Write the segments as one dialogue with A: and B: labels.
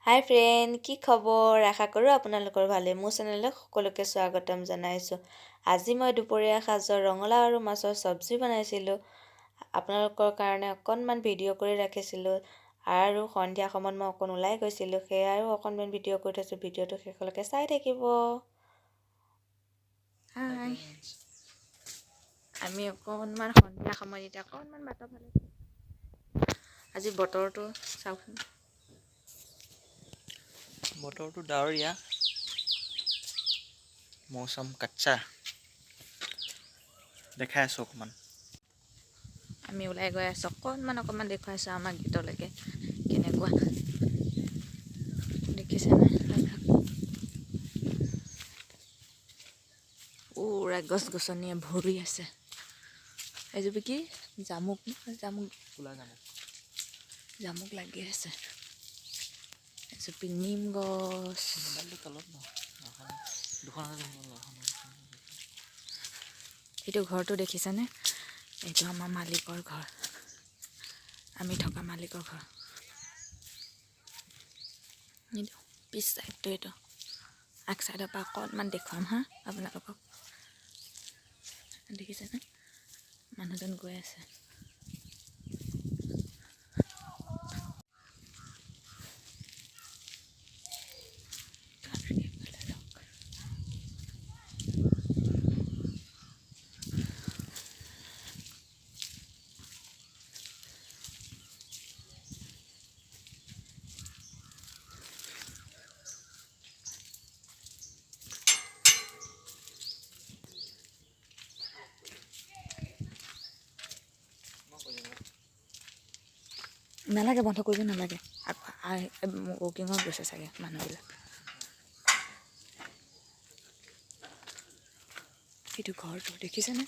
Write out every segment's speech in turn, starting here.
A: হাই friend, কি খবৰ? আশা কৰোঁ আপোনালোকৰ ভালে। মোৰ চেনেললৈ সকলোকে স্বাগতম জনাইছোঁ। আজি মই দুপৰীয়া সাজৰ ৰঙালাও আৰু মাছৰ চব্জি বনাইছিলোঁ। আপোনালোকৰ কাৰণে অকণমান ভিডিঅ' কৰি ৰাখিছিলোঁ আৰু সন্ধিয়া সময়ত মই অকণ ওলাই গৈছিলোঁ, সেয়াও অকণমান ভিডিঅ' কৰি থৈছোঁ। ভিডিঅ'টো শেষলৈকে চাই থাকিব। হাই, আমি অকণমান সন্ধিয়া সময়ত এতিয়া অকণমান বাটৰ ফালে আজি বতৰটো চাওকচোন।
B: বতৰটো ডাৱৰীয়া, মৌচম কাচ্চা দেখাই আছোঁ অকণমান।
A: আমি ওলাই গৈ আছোঁ, অকণমান দেখুৱাইছোঁ আমাৰ গেটলৈকে কেনেকুৱা দেখিছেনে? পুৰা গছ গছনিয়ে ভৰি আছে। এইজোপি কি জামুক জামুক লাগি আছে। এজোপি নিম গছ। এইটো ঘৰটো দেখিছেনে? এইটো আমাৰ মালিকৰ ঘৰ, আমি থকা মালিকৰ ঘৰ। এইটো পিছ চাইডটো, এইটো আগ চাইডৰ পৰা অকণমান দেখুৱাম হা আপোনালোকক। দেখিছেনে? মানুহজন গৈ আছে। নালাগে, বন্ধ কৰিব নালাগে। ৱকিঙত গৈছে চাগে মানুহবিলাক। এইটো ঘৰটো দেখিছেনে?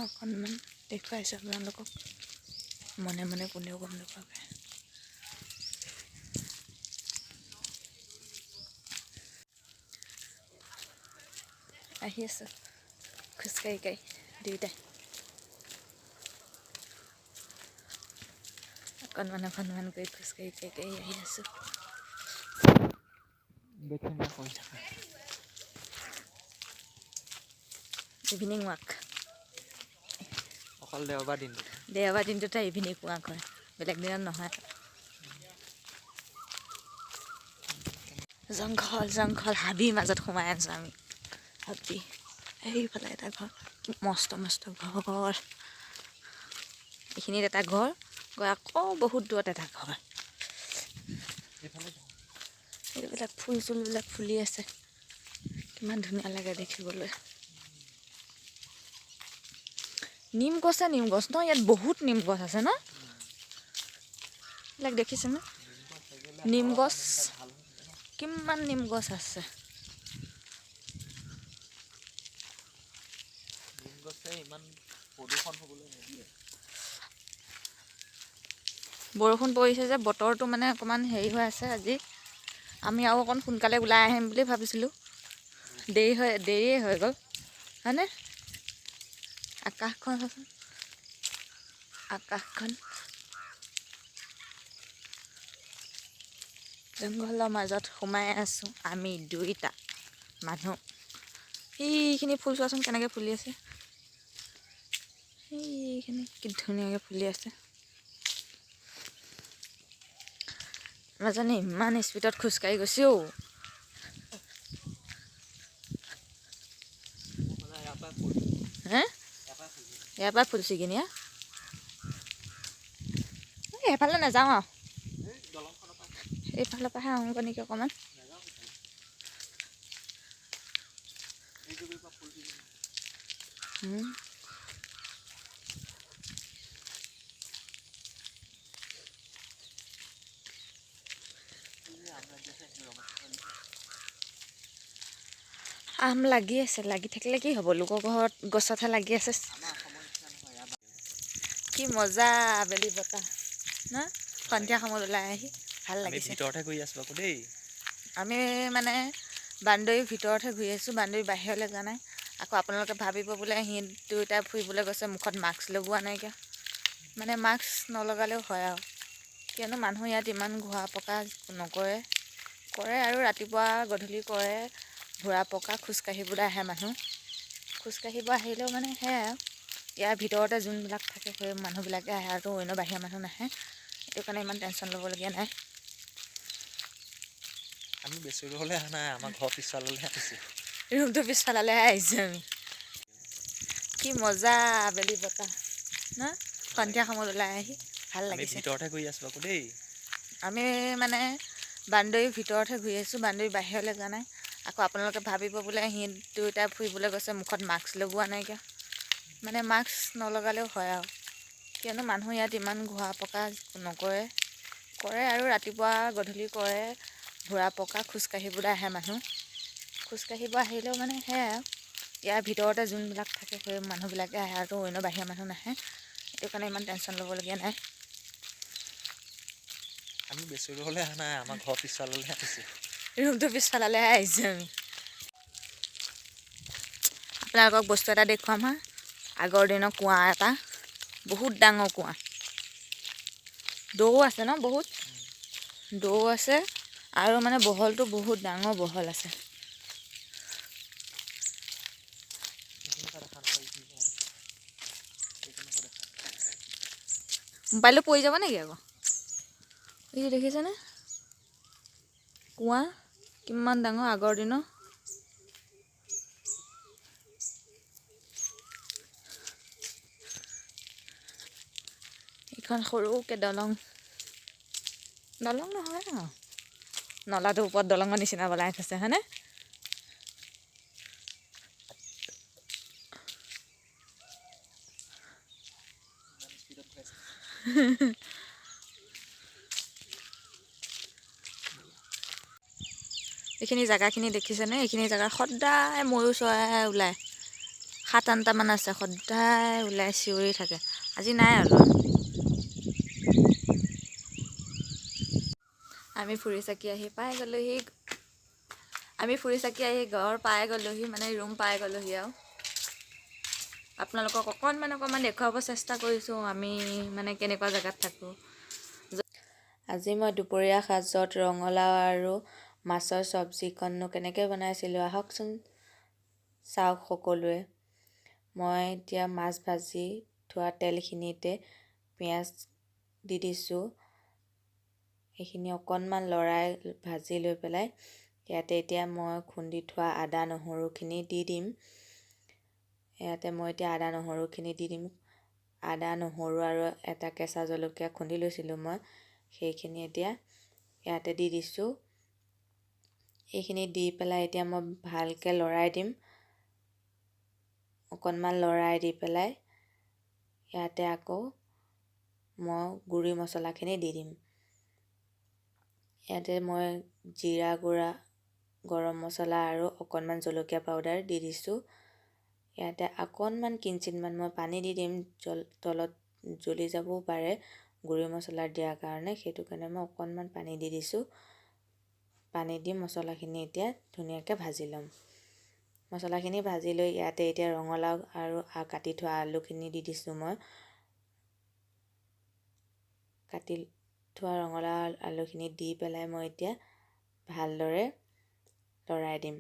A: অকণমান দেখুৱাইছোঁ আপোনালোকক, মনে মনে কোনেও গম নোপোৱাকৈ। আহি আছোঁ খোজকাঢ়ি দুয়োটাই। অকণমান কৰি খোজকাঢ়ি আহি আছোঁ। ইভিনিং ৱাক,
B: অকল দেওবাৰ
A: দিনটোতে ইভিনিং ৱাক হয়, বেলেগ দিনত নহয়। জংঘল হাবিৰ মাজত সোমাই আছোঁ আমি। হাবি এইফালে এটা ঘৰ, মস্ত ঘৰ। এইখিনিত এটা ঘৰ, গৈ আকৌ বহুত দূৰত এটা ঘৰ। এইবিলাক চুলবিলাক ফুলি আছে, কিমান ধুনীয়া লাগে দেখিবলৈ। নিম গছ ন, ইয়াত বহুত নিম গছ আছে ন? এইবিলাক দেখিছেনে? নিম গছ, কিমান নিম গছ আছে। বৰষুণ পৰিছে যে বতৰটো মানে অকণমান হেৰি হৈ আছে আজি। আমি আৰু অকণ সোনকালে ওলাই আহিম বুলি ভাবিছিলোঁ, দেৰিয়ে হৈ গ'ল হয়নে? আকাশখন জংঘলৰ মাজত সোমাই আছোঁ আমি দুইটা মানুহ। সেইখিনি ফুল চোৱাচোন কেনেকৈ ফুলি আছে, সেইখিনি কি ধুনীয়াকৈ ফুলি আছে। নাজানে ইমান স্পীডত খোজকাঢ়ি গৈছে অ'। হে, ইয়াৰ পৰা ফুল ছিগিনি এইফালে নাযাওঁ আৰু, এইফালৰ পৰাহে আহোঁগৈ নেকি অকণমান। আম লাগি আছে, লাগি থাকিলে কি হ'ব, লোকৰ ঘৰত গছতহে লাগি আছে। কি মজা আবেলি বতাহ ন, সন্ধিয়া সময়ত ওলাই আহি ভাল লাগিছে।
B: ভিতৰতে গৈ আছোঁ আকৌ দেই।
A: আমি মানে বান্দৰীৰ ভিতৰতহে ঘূৰি আছোঁ, বান্দৰী বাহিৰলৈ যোৱা নাই। আকৌ আপোনালোকে ভাবিব বোলে সি দুয়োটাই ফুৰিবলৈ গৈছে, মুখত মাস্ক লগোৱা নাইকিয়া। মানে মাস্ক নলগালেও হয় আৰু, কিয়নো মানুহ ইয়াত ইমান ঘূৰা পকা নকৰে, কৰে আৰু ৰাতিপুৱা গধূলি কৰে ঘূৰা পকা, খোজকাঢ়িবলৈ আহে মানুহ। খোজকাঢ়িব আহিলেও মানে সেয়াই আৰু ইয়াৰ ভিতৰতে যোনবিলাক থাকে সেই মানুহবিলাকে আহে আৰু অন্য বাহিৰা মানুহ নাহে, সেইটো কাৰণে ইমান টেনশ্যন ল'বলগীয়া নাই।
B: আমি বেছি দূৰলৈ অহা নাই, আমাৰ ঘৰৰ পিছফাললৈ আহিছোঁ।
A: ৰুমটো পিছফাললৈহে আহিছোঁ আমি। কি মজা আবেলি বতাহ ন, সন্ধিয়া সময়ত ওলাই আহি ভাল
B: আমি
A: লাগিছে।
B: ভিতৰতে ঘূৰি আছোঁ আকৌ দেই।
A: আমি মানে বান্দৰীৰ ভিতৰতহে ঘূৰি আছোঁ, বান্দৰীৰ বাহিৰলৈ যোৱা নাই। আকৌ আপোনালোকে ভাবিব বোলে সি দুয়োটা ফুৰিবলৈ গৈছে মুখত মাস্ক লগোৱা নাইকিয়া, মানে মাস্ক নলগালেও হয় আৰু কিয়নো মানুহ ইয়াত ইমান ঘূৰা পকা নকৰে, কৰে আৰু ৰাতিপুৱা গধূলি কৰে ঘূৰা পকা, খোজকাঢ়িবলৈ আহে মানুহ। খোজকাঢ়িব আহিলেও মানে সেয়াই আৰু ইয়াৰ ভিতৰতে যোনবিলাক থাকে সেই মানুহবিলাকে আহে আৰু অন্য বাহিৰা মানুহ নাহে, সেইটো কাৰণে ইমান টেনশ্যন ল'বলগীয়া নাই।
B: আমি বেছি দূৰলৈ অহা নাই, আমাৰ ঘৰৰ পিছফাললৈ আহিছোঁ।
A: ৰুমটো পিছফাললৈহে আহিছোঁ আমি। আপোনালোকক বস্তু এটা দেখুৱাম হা, আগৰ দিনৰ কুঁৱা এটা, বহুত ডাঙৰ কুঁৱা, দ' আছে ন, বহুত দ' আছে আৰু মানে বহলটো বহুত ডাঙৰ বহল আছে। মোবাইলটো পৰি যাব নেকি আকৌ? এই দেখিছেনে কুঁৱা কিমান ডাঙৰ আগৰ দিনৰ। এইখন সৰুকৈ দলং, দলং নহয় আৰু নলাটোৰ ওপৰত দলঙৰ নিচিনা বনাই থৈছে হয়নে? এইখিনি জেগাখিনি দেখিছেনে? এইখিনি জেগা সদায় ময়ূৰ চৰাই ওলায়, 7-8টামান আছে, সদায় ওলাই চিঞৰি থাকে। আজি নাই আৰু। আমি ফুৰি চাকি আহি পাই গ'লোহি, ঘৰ পাই গ'লোহি, মানে ৰুম পাই গ'লোহি আৰু আপোনালোকক অকণমান দেখুৱাব চেষ্টা কৰিছোঁ আমি মানে কেনেকুৱা জেগাত থাকোঁ। আজি মই দুপৰীয়া সাজত ৰঙালাও আৰু মাছৰ চব্জিকণনো কেনেকৈ বনাইছিলোঁ আহকচোন চাওক সকলোৱে। মই এতিয়া মাছ ভাজি থোৱা তেলখিনিতে পিঁয়াজ দি দিছোঁ। সেইখিনি অকণমান লৰাই ভাজি লৈ পেলাই ইয়াতে এতিয়া মই খুন্দি থোৱা আদা নহৰুখিনি দি দিম। আদা নহৰু আৰু এটা কেঁচা জলকীয়া খুন্দি লৈছিলোঁ মই, সেইখিনি এতিয়া ইয়াতে দি দিছোঁ। এইখিনি দি পেলাই এতিয়া মই ভালকৈ লৰাই দিম। অকণমান লৰাই দি পেলাই ইয়াতে আকৌ মই গুড়ি মছলাখিনি দি দিম। ইয়াতে মই জিৰা গুড়া, গৰম মছলা আৰু অকণমান জলকীয়া পাউডাৰ দি দিছোঁ। ইয়াতে অকণমান কিঞ্চিতমান মই পানী দি দিম, তলত জ্বলি যাবও পাৰে গুড়ি মছলা দিয়াৰ কাৰণে, সেইটো কাৰণে মই অকণমান পানী দি দিছোঁ। পানী দি মছলাখিনি এতিয়া ধুনীয়াকৈ ভাজি ল'ম। মছলাখিনি ভাজি লৈ ইয়াতে এতিয়া ৰঙালাও আৰু কাটি থোৱা আলুখিনি দি দিছোঁ মই। কাটি থোৱা ৰঙালাও আলুখিনি দি পেলাই মই এতিয়া ভালদৰে লৰাই দিম।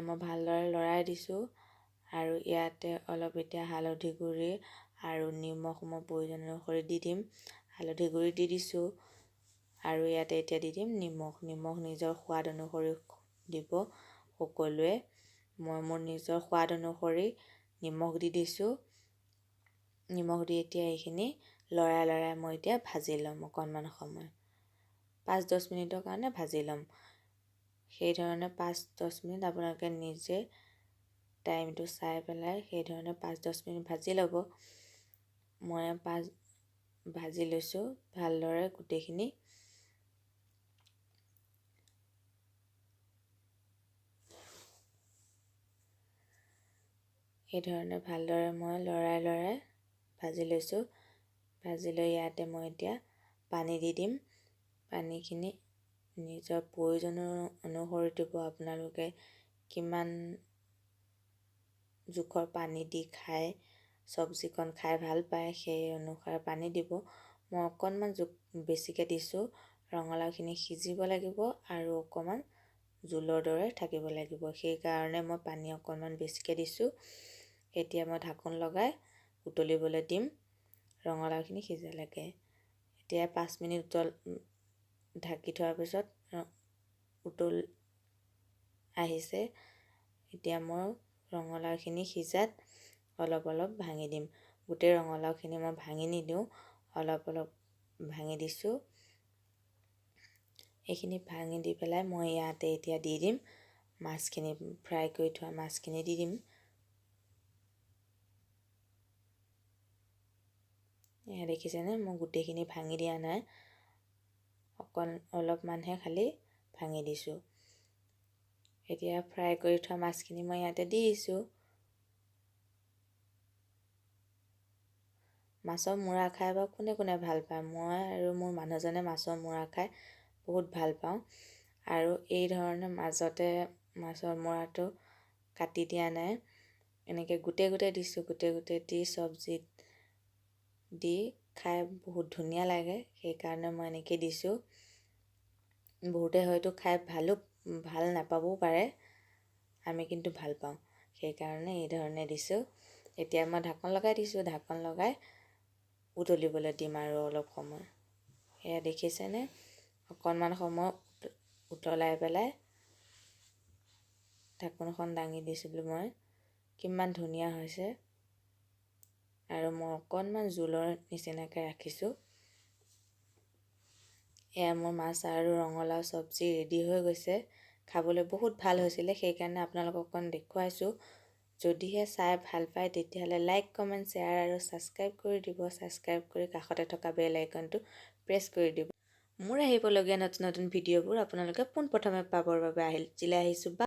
A: মই ভালদৰে লৰাই দিছোঁ আৰু ইয়াতে অলপ এতিয়া হালধি গুড়ি আৰু নিমখ মই প্ৰয়োজন অনুসৰি দি দিম। হালধি গুড়ি দি দিছোঁ আৰু ইয়াতে এতিয়া দি দিম নিমখ নিজৰ সোৱাদ অনুসৰি দিব সকলোৱে। মই মোৰ নিজৰ সোৱাদ অনুসৰি নিমখ দি দিছোঁ। নিমখ দি এতিয়া এইখিনি লৰাই মই এতিয়া ভাজি ল'ম অকণমান সময়, 5-10 মিনিটৰ কাৰণে ভাজি ল'ম। সেইধৰণে 5-10 মিনিট আপোনালোকে নিজে টাইমটো চাই পেলাই সেইধৰণে 5-10 মিনিট ভাজি ল'ব। মই ভাজি লৈছোঁ ভালদৰে গোটেইখিনি। সেইধৰণে ভালদৰে মই লৰাই ভাজি লৈছোঁ। ভাজি লৈ ইয়াতে মই এতিয়া পানী দি দিম। পানীখিনি নিজৰ প্ৰয়োজন অনুসৰি দিব, আপোনালোকে কিমান জোখৰ পানী দি খায় চব্জিকণ খাই ভাল পায় সেই অনুসাৰে পানী দিব। মই অকণমান বেছিকৈ দিছোঁ। ৰঙালাওখিনি সিজিব লাগিব আৰু অকণমান জোলৰ দৰে থাকিব লাগিব, সেইকাৰণে মই পানী অকণমান বেছিকৈ দিছোঁ। এতিয়া মই ঢাকোন লগাই উতলিবলৈ দিম ৰঙালাওখিনি সিজালৈকে। এতিয়া 5 মিনিট ঢাকি থোৱাৰ পিছত উতল আহিছে। এতিয়া মই ৰঙালাওখিনি সিজাত অলপ অলপ ভাঙি দিম। গোটেই ৰঙালাওখিনি মই ভাঙি নিদিওঁ, অলপ অলপ ভাঙি দিছোঁ। এইখিনি ভাঙি দি পেলাই মই ইয়াতে এতিয়া দি দিম মাছখিনি, ফ্ৰাই কৰি থোৱা মাছখিনি দি দিম। এয়া দেখিছেনে, মই গোটেইখিনি ভাঙি দিয়া নাই, অলপমানহে খালি ভাঙি দিছোঁ। এতিয়া ফ্ৰাই কৰি থোৱা মাছখিনি মই ইয়াতে দি দিছোঁ। মাছৰ মূৰা খাই বা কোনে কোনে ভাল পায়, মই আৰু মোৰ মানুহজনে মাছৰ মূৰা খাই বহুত ভাল পাওঁ। আৰু এই ধৰণে মাজতে মাছৰ মূৰাটো কাটি দিয়া নাই, এনেকৈ গোটেই গোটেই দিছোঁ। গোটেই গোটেই দি চব্জিত দি খাই বহুত ধুনীয়া লাগে, সেইকাৰণে মই এনেকৈ দিছোঁ। বহুতে হয়তো খাই ভাল নাপাবও পাৰে, আমি কিন্তু ভাল পাওঁ, সেইকাৰণে এই ধৰণে দিছোঁ। এতিয়া মই ঢাকন লগাই দিছোঁ, ঢাকন লগাই উতলিবলৈ দিম আৰু অলপ সময়। এয়া দেখিছেনে, অকণমান সময় উতলাই পেলাই ঢাকোনখন দাঙি দিছিলোঁ মই, কিমান ধুনীয়া হৈছে। আৰু মই অকণমান জোলৰ নিচিনাকৈ ৰাখিছোঁ। এয়া মোৰ মাছ আৰু ৰঙালাও চব্জি ৰেডি হৈ গৈছে। খাবলৈ বহুত ভাল হৈছিলে, সেইকাৰণে আপোনালোকক অকণ দেখুৱাইছোঁ। যদিহে চাই ভাল পায় তেতিয়াহ'লে লাইক, কমেণ্ট, শ্বেয়াৰ আৰু ছাবস্ক্ৰাইব কৰি দিব। ছাবস্ক্ৰাইব কৰি কাষতে থকা বেল আইকনটো প্ৰেছ কৰি দিব। মোৰ আহিবলগীয়া নতুন নতুন ভিডিঅ'বোৰ আপোনালোকে পোনপ্ৰথমে পাবৰ বাবে আহিছোঁ।